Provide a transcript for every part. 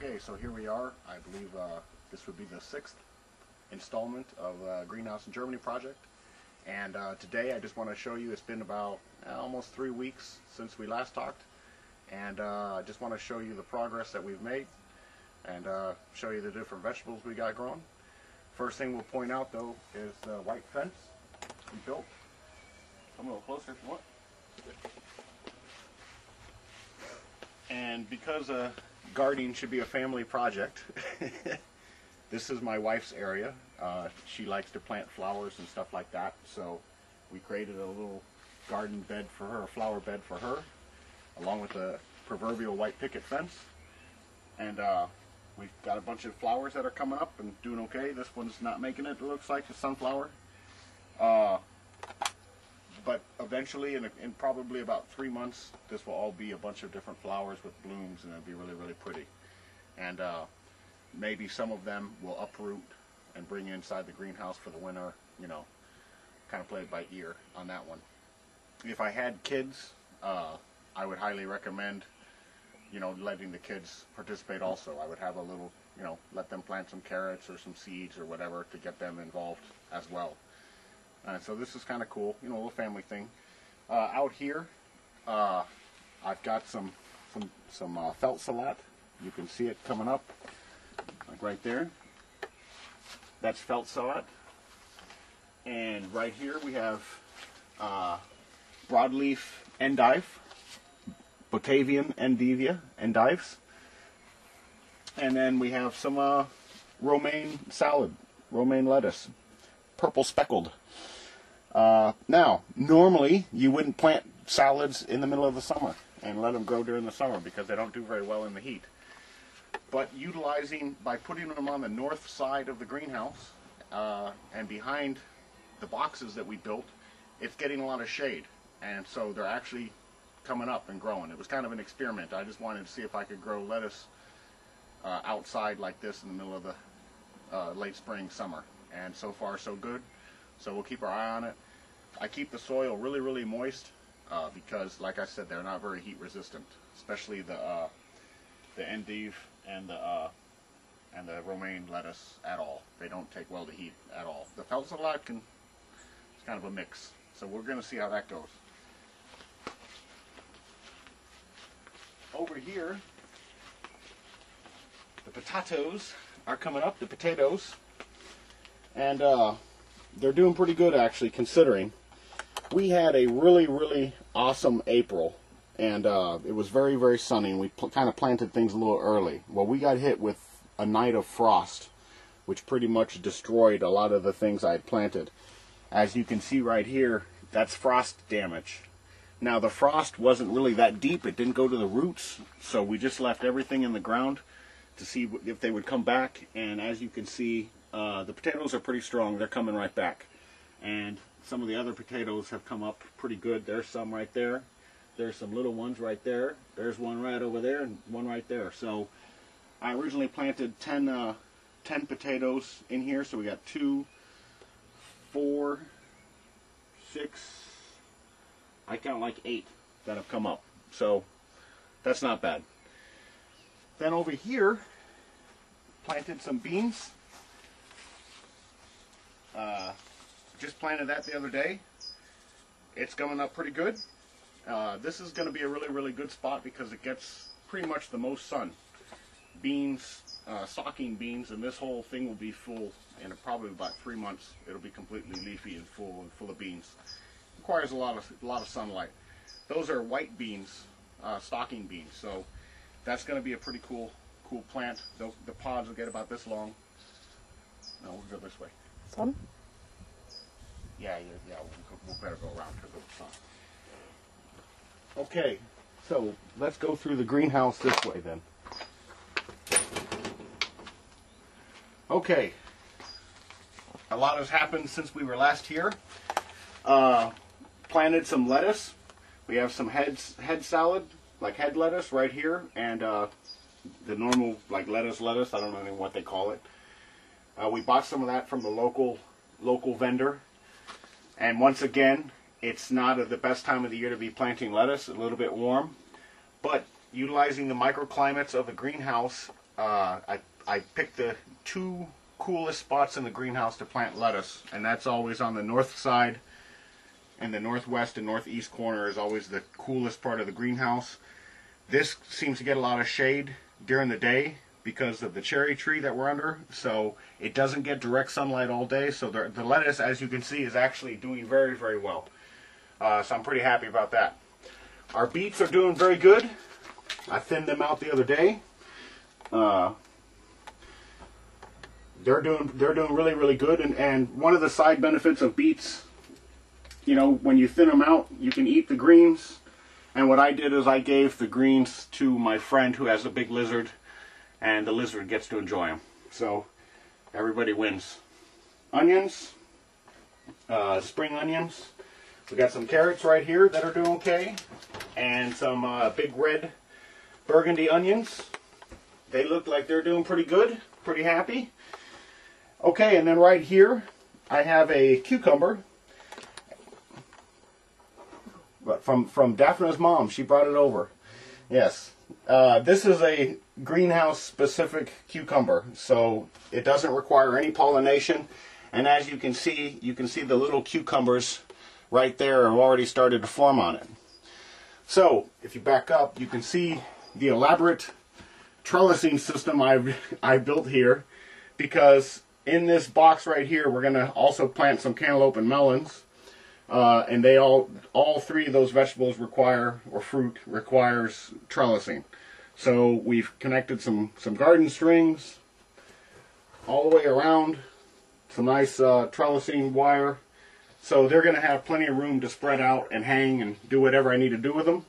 Okay, so here we are. I believe this would be the 6th installment of Greenhouse in Germany project. And today I just want to show you, it's been about almost 3 weeks since we last talked. And I just want to show you the progress that we've made and show you the different vegetables we got growing. First thing we'll point out though is the white fence we built. Come a little closer if you want. And because gardening should be a family project, this is my wife's area. She likes to plant flowers and stuff like that, so we created a little garden bed for her, a flower bed for her, along with the proverbial white picket fence. And we've got a bunch of flowers that are coming up and doing okay. This one's not making it looks like, a sunflower. But eventually, in probably about 3 months, this will all be a bunch of different flowers with blooms, and it'll be really, really pretty. And maybe some of them will uproot and bring inside the greenhouse for the winter, you know, kind of play it by ear on that one. If I had kids, I would highly recommend, you know, letting the kids participate also. I would have a little, you know, let them plant some carrots or some seeds or whatever to get them involved as well. So this is kind of cool, you know, a little family thing. Out here, I've got some felt salad. You can see it coming up, like right there. That's felt salad. And right here we have broadleaf endive, Batavian endives. And then we have some romaine salad, romaine lettuce, purple speckled. Now, normally you wouldn't plant salads in the middle of the summer and let them grow during the summer because they don't do very well in the heat. But by putting them on the north side of the greenhouse and behind the boxes that we built, it's getting a lot of shade. And so they're actually coming up and growing. It was kind of an experiment. I just wanted to see if I could grow lettuce outside like this in the middle of the late spring, summer. And so far so good. So we'll keep our eye on it. I keep the soil really, really moist because, like I said, they're not very heat resistant, especially the endive and the romaine lettuce at all. They don't take well to heat at all. The felt salad it's kind of a mix. So we're going to see how that goes. Over here, the potatoes are coming up. The potatoes, and they're doing pretty good actually, considering we had a really, really awesome April, and it was very, very sunny, and we kind of planted things a little early. Well, we got hit with a night of frost, which pretty much destroyed a lot of the things I had planted. As you can see right here, that's frost damage. Now, the frost wasn't really that deep. It didn't go to the roots, so we just left everything in the ground to see if they would come back. And as you can see, the potatoes are pretty strong. They're coming right back. And some of the other potatoes have come up pretty good. There's some right there. There's some little ones right there. There's one right over there and one right there. So I originally planted 10 potatoes in here. So we got 2, 4, 6, I count like 8 that have come up. So that's not bad. Then over here, planted some beans. Just planted that the other day. It's coming up pretty good. This is going to be a really, really good spot because it gets pretty much the most sun. Beans, stalking beans, and this whole thing will be full in probably about 3 months. It'll be completely leafy and full of beans. Requires a lot of sunlight. Those are white beans, stalking beans. So that's going to be a pretty cool plant. The pods will get about this long. No, we'll go this way. Sun? Yeah, we'll better go around because of the sun. Okay, so let's go through the greenhouse this way then. Okay, a lot has happened since we were last here. Planted some lettuce. We have some head salad, like head lettuce right here, and the normal like lettuce. I don't know even what they call it. We bought some of that from the local vendor. And once again, it's not the best time of the year to be planting lettuce, a little bit warm. But utilizing the microclimates of the greenhouse I picked the two coolest spots in the greenhouse to plant lettuce, and that's always on the north side, and the northwest and northeast corner is always the coolest part of the greenhouse. This seems to get a lot of shade during the day because of the cherry tree that we're under, so it doesn't get direct sunlight all day. So the lettuce, as you can see, is actually doing very, very well. So I'm pretty happy about that. Our beets are doing very good. I thinned them out the other day. They're doing really, really good. And one of the side benefits of beets, you know, when you thin them out, you can eat the greens. And what I did is I gave the greens to my friend who has a big lizard, and the lizard gets to enjoy them. So everybody wins. Onions, spring onions. We got some carrots right here that are doing okay, and some big red burgundy onions. They look like they're doing pretty good, pretty happy. Okay, and then right here I have a cucumber. From Daphna's mom. She brought it over. Yes. This is a greenhouse specific cucumber, so it doesn't require any pollination. And as you can see the little cucumbers right there have already started to form on it. So if you back up, you can see the elaborate trellising system I built here, because in this box right here we're going to also plant some cantaloupe and melons. And they all three of those vegetables require, or fruit requires, trellising. So we've connected some garden strings all the way around, some nice trellising wire. So they're going to have plenty of room to spread out and hang and do whatever I need to do with them.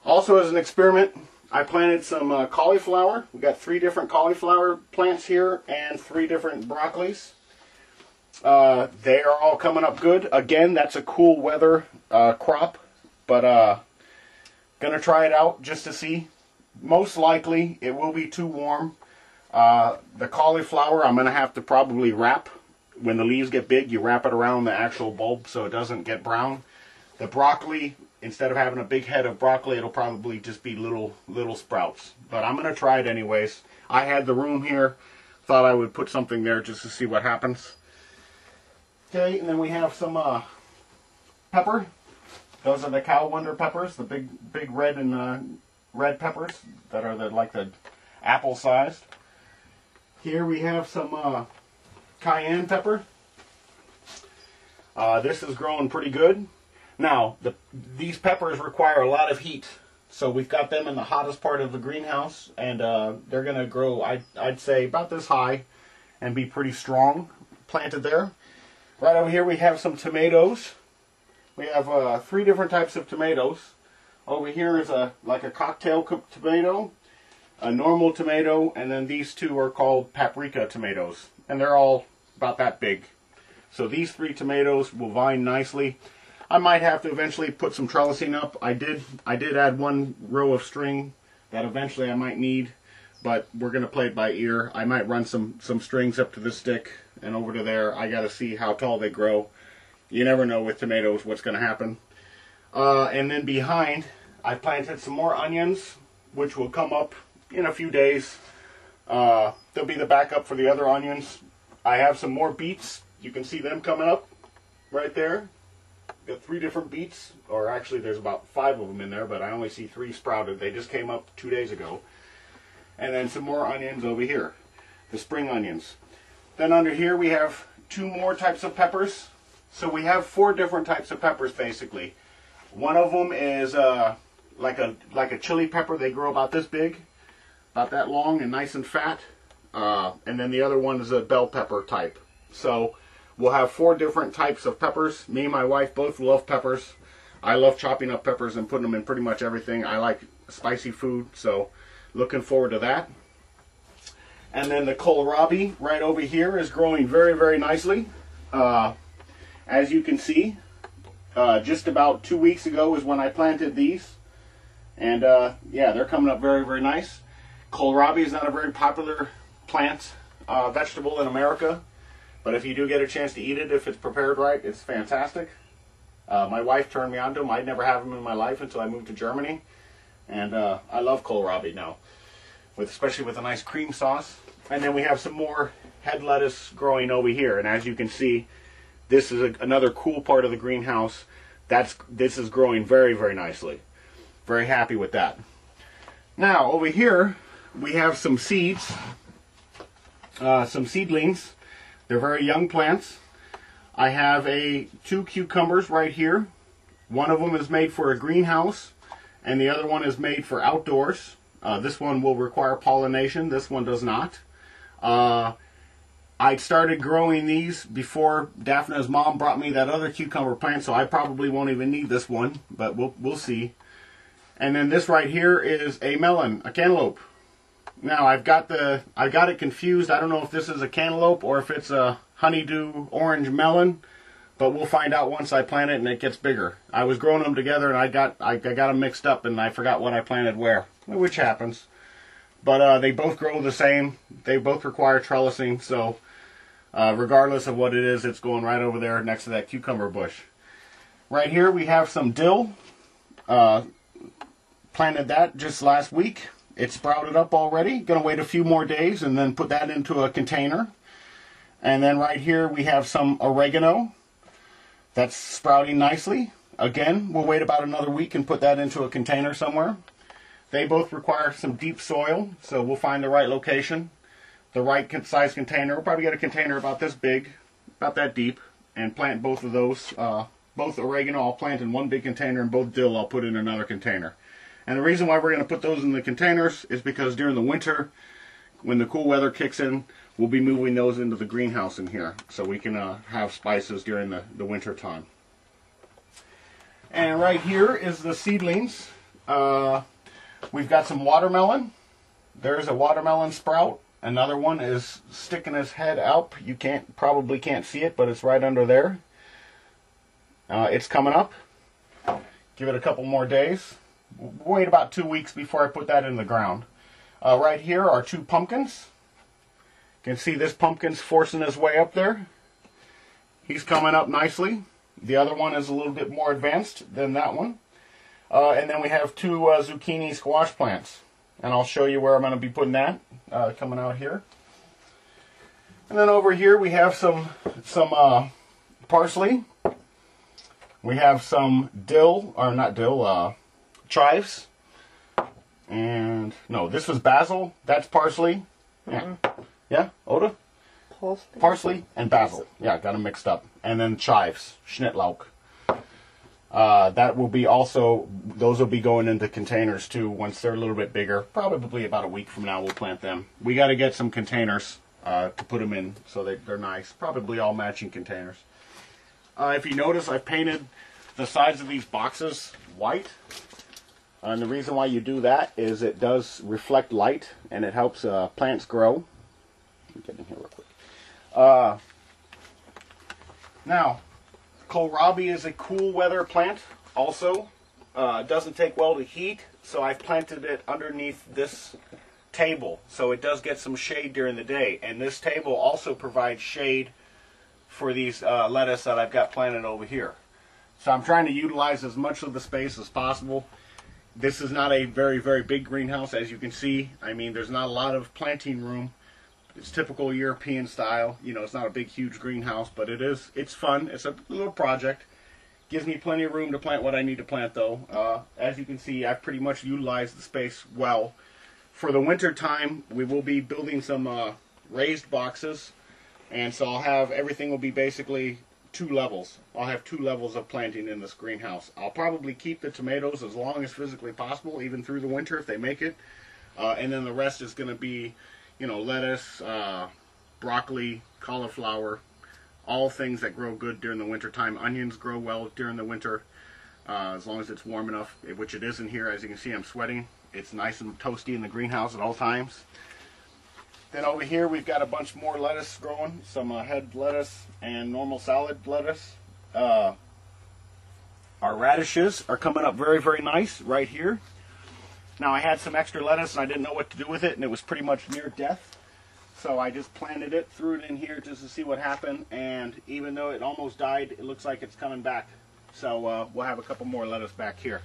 Also, as an experiment, I planted some cauliflower. We've got 3 different cauliflower plants here and 3 different broccolis. They are all coming up good. Again, that's a cool weather crop, but gonna try it out just to see. Most likely it will be too warm. The cauliflower I'm gonna have to probably wrap. When the leaves get big, you wrap it around the actual bulb so it doesn't get brown. The broccoli, instead of having a big head of broccoli, it'll probably just be little sprouts. But I'm gonna try it anyways. I had the room here, thought I would put something there just to see what happens. Okay, and then we have some pepper. Those are the cow wonder peppers, the big red and red peppers that are like the apple sized. Here we have some cayenne pepper. This is growing pretty good. Now, these peppers require a lot of heat, so we've got them in the hottest part of the greenhouse, and they're going to grow, I'd say, about this high and be pretty strong planted there. Right over here we have some tomatoes. We have 3 different types of tomatoes. Over here is like a cocktail tomato, a normal tomato, and then these 2 are called paprika tomatoes. And they're all about that big. So these 3 tomatoes will vine nicely. I might have to eventually put some trellising up. I did add 1 row of string that eventually I might need, but we're going to play it by ear. I might run some strings up to this stick and over to there. I got to see how tall they grow. You never know with tomatoes what's going to happen. And then behind, I planted some more onions, which will come up in a few days. They'll be the backup for the other onions. I have some more beets. You can see them coming up right there. Got 3 different beets, or actually there's about 5 of them in there, but I only see 3 sprouted. They just came up 2 days ago. And then some more onions over here, the spring onions. Then under here we have 2 more types of peppers. So we have 4 different types of peppers basically. One of them is like a chili pepper. They grow about this big, about that long and nice and fat. And then the other one is a bell pepper type. So we'll have 4 different types of peppers. Me and my wife both love peppers. I love chopping up peppers and putting them in pretty much everything. I like spicy food, so looking forward to that. And then the kohlrabi right over here is growing very, very nicely. As you can see, just about 2 weeks ago is when I planted these. And yeah, they're coming up very, very nice. Kohlrabi is not a very popular plant, vegetable in America. But if you do get a chance to eat it, if it's prepared right, it's fantastic. My wife turned me on to them. I'd never had them in my life until I moved to Germany. And I love kohlrabi now. especially with a nice cream sauce. And then we have some more head lettuce growing over here. And as you can see, this is another cool part of the greenhouse. This is growing very, very nicely. Very happy with that. Now over here we have some seeds, some seedlings. They're very young plants. I have two cucumbers right here. One of them is made for a greenhouse and the other one is made for outdoors. This one will require pollination. This one does not. I started growing these before Daphna's mom brought me that other cucumber plant, so I probably won't even need this one, but we'll see. And then this right here is a melon, a cantaloupe. Now I've got it confused. I don't know if this is a cantaloupe or if it's a honeydew orange melon, but we'll find out once I plant it and it gets bigger. I was growing them together and I got them mixed up and I forgot what I planted where, which happens. But they both grow the same. They both require trellising, so regardless of what it is, it's going right over there next to that cucumber bush. Right here we have some dill. Planted that just last week. It sprouted up already. Gonna wait a few more days and then put that into a container. And then right here we have some oregano. That's sprouting nicely. Again, we'll wait about another week and put that into a container somewhere. They both require some deep soil, so we'll find the right location, the right size container. We'll probably get a container about this big, about that deep, and plant both of those. Both oregano I'll plant in one big container, and both dill I'll put in another container. And the reason why we're going to put those in the containers is because during the winter, when the cool weather kicks in, we'll be moving those into the greenhouse in here, so we can have spices during the winter time. And right here is the seedlings. We've got some watermelon. There's a watermelon sprout. Another one is sticking his head up. You probably can't see it, but it's right under there. It's coming up. Give it a couple more days. Wait about 2 weeks before I put that in the ground. Right here are two pumpkins. You can see this pumpkin's forcing his way up there. He's coming up nicely. The other one is a little bit more advanced than that one. And then we have two zucchini squash plants. And I'll show you where I'm going to be putting that coming out here. And then over here we have some parsley. We have some dill, or not dill, chives. And no, this was basil. That's parsley. Yeah, yeah, Oda? Parsley and basil. Yeah, got them mixed up. And then chives, Schnittlauch. That will be also, those will be going into containers too once they're a little bit bigger. Probably about a week from now we'll plant them. We got to get some containers to put them in so they're nice. Probably all matching containers. If you notice, I've painted the sides of these boxes white. And the reason why you do that is it does reflect light and it helps plants grow. Let me get in here real quick. Now, kohlrabi is a cool weather plant also. It doesn't take well to heat, so I've planted it underneath this table. So it does get some shade during the day. And this table also provides shade for these lettuce that I've got planted over here. So I'm trying to utilize as much of the space as possible. This is not a very, very big greenhouse, as you can see. I mean, there's not a lot of planting room. It's typical European style. You know, it's not a big, huge greenhouse, but it's fun. It's a little project. Gives me plenty of room to plant what I need to plant, though. As you can see, I've pretty much utilized the space well. For the winter time, we will be building some raised boxes, and so everything will be basically 2 levels. I'll have 2 levels of planting in this greenhouse. I'll probably keep the tomatoes as long as physically possible, even through the winter if they make it. And then the rest is going to be, you know, lettuce, broccoli, cauliflower, all things that grow good during the winter time. Onions grow well during the winter, as long as it's warm enough, which it is in here. As you can see, I'm sweating. It's nice and toasty in the greenhouse at all times. Then over here we've got a bunch more lettuce growing, some head lettuce and normal salad lettuce. Our radishes are coming up very, very nice right here. Now I had some extra lettuce and I didn't know what to do with it, and it was pretty much near death. So I just planted it, threw it in here just to see what happened, and even though it almost died, it looks like it's coming back. So we'll have a couple more lettuce back here.